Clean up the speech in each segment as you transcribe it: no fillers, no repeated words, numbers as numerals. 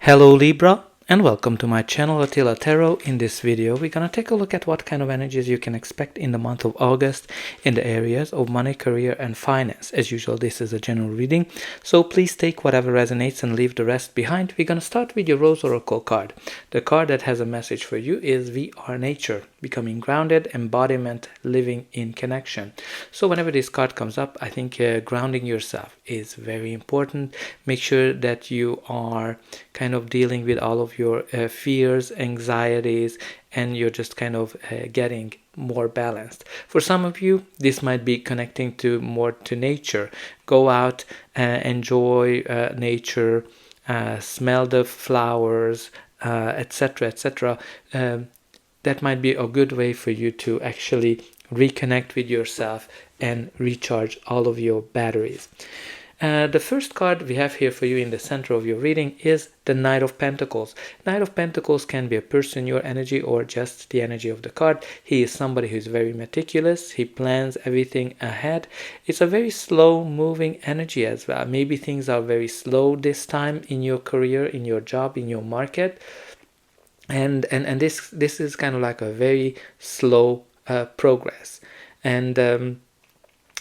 Hello Libra, and welcome to my channel Attila Tarot. In this video we're gonna take a look at what kind of energies you can expect in the month of August in the areas of money, career and finance. As usual, this is a general reading, so please take whatever resonates and leave the rest behind. We're gonna start with your Rose Oracle card. The card that has a message for you is We Are Nature, becoming grounded, embodiment, living in connection. So whenever this card comes up, I think grounding yourself is very important. Make sure that you are kind of dealing with all of your fears, anxieties, and you're just kind of getting more balanced. For some of you, this might be connecting to more to nature. Go out, enjoy nature, smell the flowers, etc., etc. That might be a good way for you to actually reconnect with yourself and recharge all of your batteries. The first card we have here for you in the center of your reading is the Knight of Pentacles. Knight of Pentacles can be a person, your energy, or just the energy of the card. He is somebody who's very meticulous. He plans everything ahead. It's a very slow moving energy as well. Maybe things are very slow this time in your career, in your job, in your market. And this is kind of like a very slow progress. And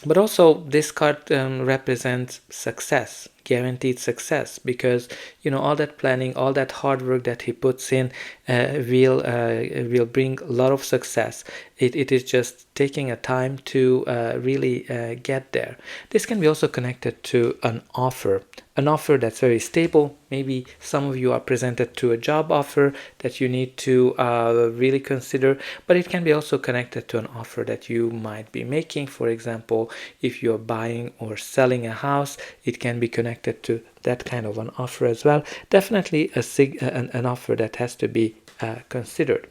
but also this card represents success, guaranteed success, because all that planning, all that hard work that he puts in will bring a lot of success. It is just taking a time to really get there. This can be also connected to an offer that's very stable. Maybe some of you are presented to a job offer that you need to really consider, but it can be also connected to an offer that you might be making. For example, if you're buying or selling a house, it can be connected to that kind of an offer as well. Definitely an offer that has to be considered.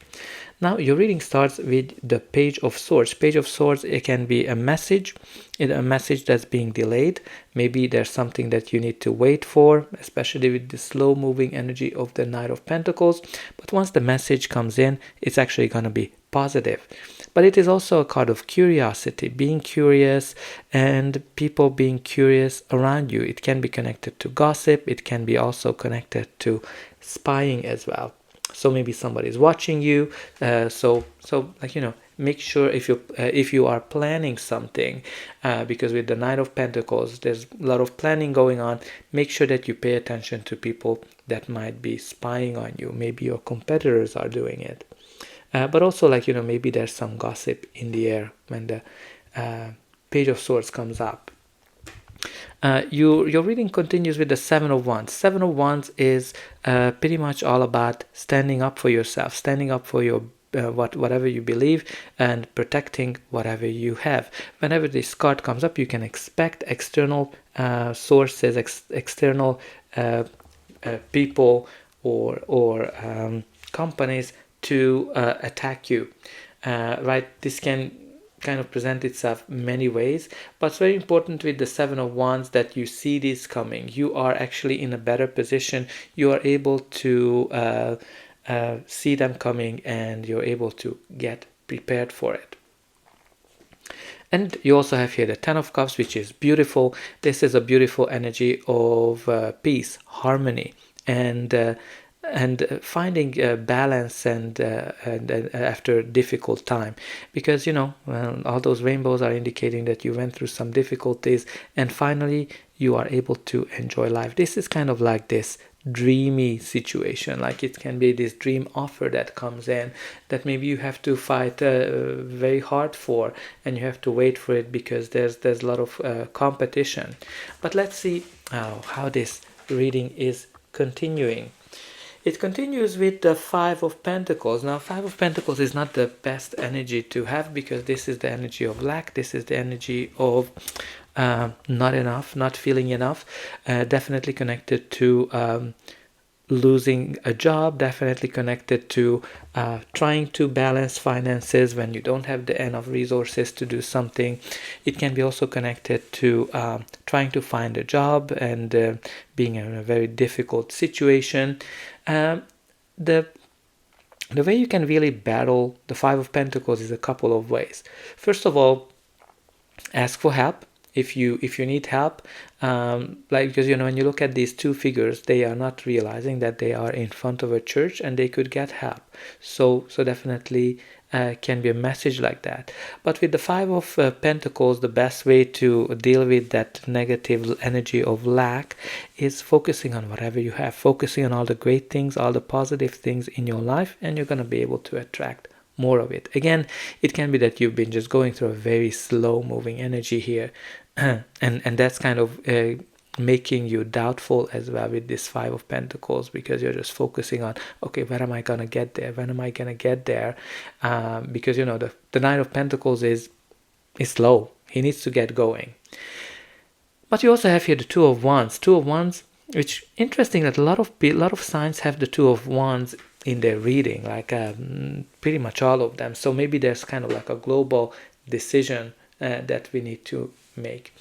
Now your reading starts with the Page of Swords. Page of Swords, it can be a message that's being delayed. Maybe there's something that you need to wait for, especially with the slow moving energy of the Knight of Pentacles. But once the message comes in, it's actually going to be positive. But it is also a card of curiosity, being curious, and people being curious around you. It can be connected to gossip. It can be also connected to spying as well. So maybe somebody's watching you. So make sure if you are planning something, because with the Knight of Pentacles, there's a lot of planning going on. Make sure that you pay attention to people that might be spying on you. Maybe your competitors are doing it. But also, maybe there's some gossip in the air when the Page of Swords comes up. Your reading continues with the Seven of Wands. Seven of Wands is pretty much all about standing up for yourself, standing up for your whatever you believe, and protecting whatever you have. Whenever this card comes up, you can expect external sources, external people or companies to attack you. Right? This can kind of present itself many ways, but it's very important with the Seven of Wands that you see this coming. You are actually in a better position. You are able to see them coming, and you're able to get prepared for it. And you also have here the Ten of Cups, which is beautiful. This is a beautiful energy of peace, harmony, and finding balance and after difficult time, because all those rainbows are indicating that you went through some difficulties and finally you are able to enjoy life. This is kind of like this dreamy situation, like it can be this dream offer that comes in that maybe you have to fight very hard for, and you have to wait for it because there's a lot of competition. But let's see how this reading is continuing. It continues with the Five of Pentacles. Now, Five of Pentacles is not the best energy to have, because this is the energy of lack. This is the energy of not enough, not feeling enough. Definitely connected to losing a job. Definitely connected to trying to balance finances when you don't have the enough resources to do something. It can be also connected to trying to find a job and being in a very difficult situation. The way you can really battle the Five of Pentacles is a couple of ways. First of all, ask for help. if you need help, like, because when you look at these two figures, they are not realizing that they are in front of a church and they could get help. So definitely can be a message like that. But with the Five of Pentacles, the best way to deal with that negative energy of lack is focusing on whatever you have, focusing on all the great things, all the positive things in your life, and you're going to be able to attract more of it. Again, it can be that you've been just going through a very slow moving energy here, and that's kind of making you doubtful as well with this Five of Pentacles, because you're just focusing on, okay, when am I gonna get there, when am I gonna get there, because the Knight of Pentacles is slow, he needs to get going. But you also have here the Two of Wands, which interesting that a lot of signs have the Two of Wands in their reading, like pretty much all of them. So maybe there's kind of like a global decision that we need to make,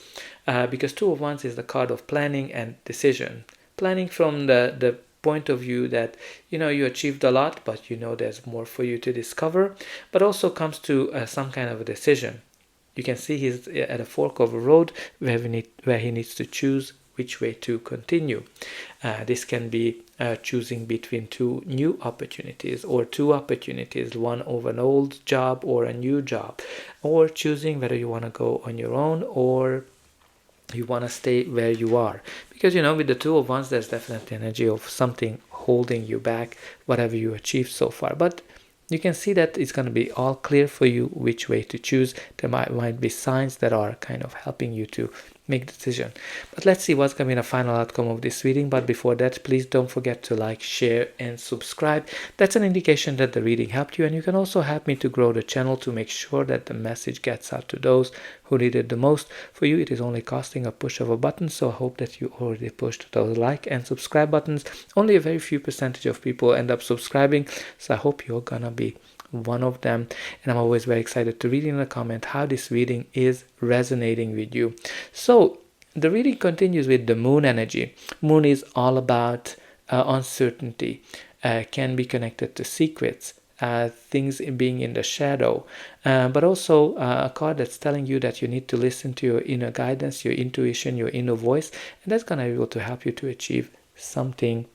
because Two of Wands is the card of planning and decision. Planning from the point of view that you achieved a lot, but there's more for you to discover, but also comes to some kind of a decision. You can see he's at a fork of a road where he needs to choose which way to continue. This can be choosing between two new opportunities, or two opportunities, one over an old job or a new job, or choosing whether you want to go on your own or you want to stay where you are. Because with the Two of Wands, there's definitely energy of something holding you back, whatever you achieved so far. But you can see that it's going to be all clear for you which way to choose. There might be signs that are kind of helping you to make the decision. But let's see what's going to be the final outcome of this reading. But before that, please don't forget to like, share, and subscribe. That's an indication that the reading helped you, and you can also help me to grow the channel to make sure that the message gets out to those who need it the most. For you, it is only costing a push of a button, so I hope that you already pushed those like and subscribe buttons. Only a very few percentage of people end up subscribing, so I hope you're gonna be one of them. And I'm always very excited to read in a comment how this reading is resonating with you. So the reading continues with the Moon energy. Moon is all about uncertainty, can be connected to secrets, things being in the shadow, but also a card that's telling you that you need to listen to your inner guidance, your intuition, your inner voice, and that's going to be able to help you to achieve something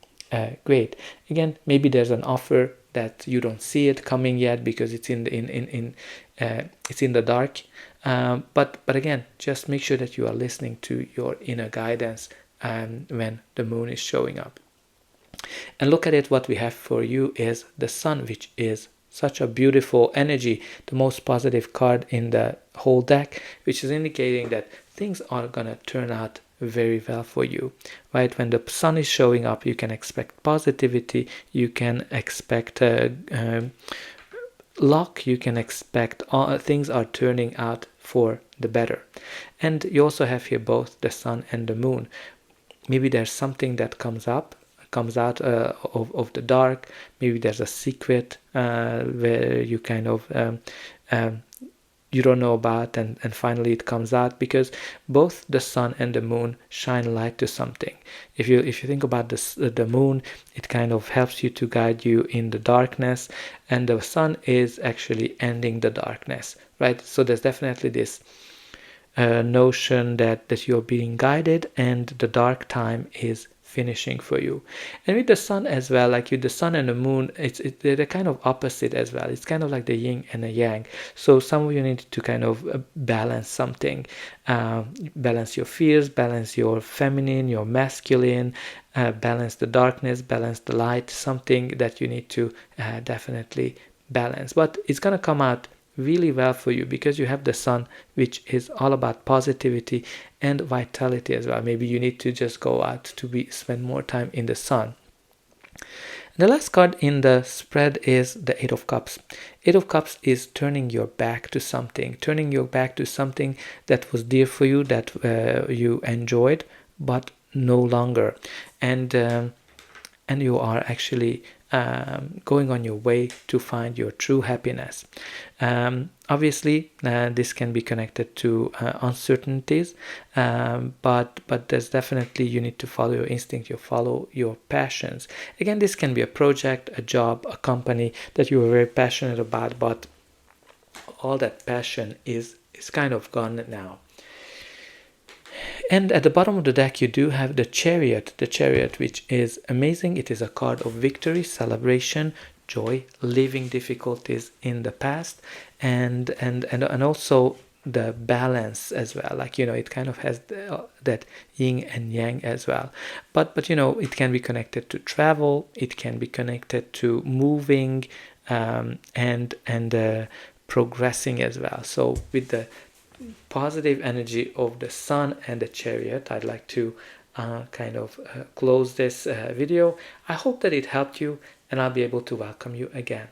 great. Again, maybe there's an offer that you don't see it coming yet because it's in the dark, but again, just make sure that you are listening to your inner guidance when the moon is showing up. And look at it, what we have for you is the Sun, which is such a beautiful energy, the most positive card in the whole deck, which is indicating that things are gonna turn out very well for you, right? When the Sun is showing up, you can expect positivity, you can expect luck, you can expect things are turning out for the better. And you also have here both the Sun and the Moon. Maybe there's something that comes out of the dark. Maybe there's a secret where you kind of you don't know about, and finally it comes out, because both the Sun and the Moon shine light to something. If you think about the Moon, it kind of helps you to guide you in the darkness, and the Sun is actually ending the darkness, right? So there's definitely this notion that you're being guided and the dark time is finishing for you. And with the Sun as well, like with the Sun and the Moon, they're kind of opposite as well. It's kind of like the yin and the yang. So some of you need to kind of balance something, balance your fears, balance your feminine, your masculine, balance the darkness, balance the light, something that you need to definitely balance. But it's gonna come out really well for you because you have the Sun, which is all about positivity and vitality as well. Maybe you need to just go out to spend more time in the sun. The last card in the spread is the Eight of Cups. Eight of Cups is turning your back to something, that was dear for you, that you enjoyed, but no longer. And you are actually going on your way to find your true happiness. Obviously, this can be connected to uncertainties, but there's definitely, you need to follow your instinct, you follow your passions. Again, this can be a project, a job, a company that you are very passionate about, but all that passion is kind of gone now. And at the bottom of the deck, you do have the Chariot, which is amazing. It is a card of victory, celebration, joy, leaving difficulties in the past, and also the balance as well. Like, you know, it kind of has that yin and yang as well. But you know, it can be connected to travel. It can be connected to moving, and progressing as well. So with the positive energy of the Sun and the Chariot, I'd like to close this video. I hope that it helped you, and I'll be able to welcome you again.